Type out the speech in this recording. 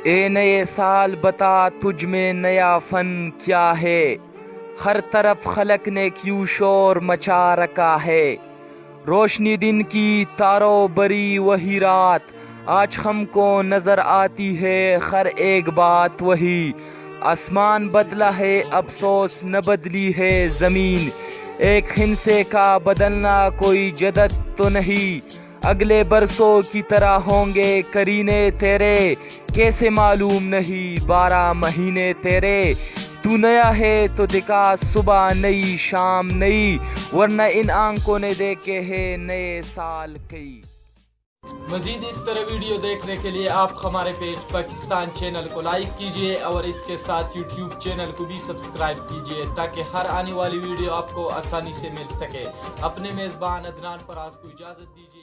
اے نئے سال بتا تجھ میں نیا فن کیا ہے، ہر طرف خلق نے کیوں شور مچا رکھا ہے۔ روشنی دن کی تارو بری وہی رات، آج ہم کو نظر آتی ہے ہر ایک بات وہی۔ آسمان بدلا ہے افسوس نہ بدلی ہے زمین، ایک ہندسے کا بدلنا کوئی جدت تو نہیں۔ اگلے برسوں کی طرح ہوں گے کرینے تیرے، کیسے معلوم نہیں 12 مہینے تیرے۔ تو نیا ہے تو دکھا صبح نئی شام نئی، ورنہ ان آنکھوں نے دیکھے ہیں نئے سال کئی۔ مزید اس طرح ویڈیو دیکھنے کے لیے آپ ہمارے پیج پاکستان چینل کو لائک کیجئے اور اس کے ساتھ یوٹیوب چینل کو بھی سبسکرائب کیجئے تاکہ ہر آنے والی ویڈیو آپ کو آسانی سے مل سکے۔ اپنے میزبان عدنان فراز کو اجازت دیجئے۔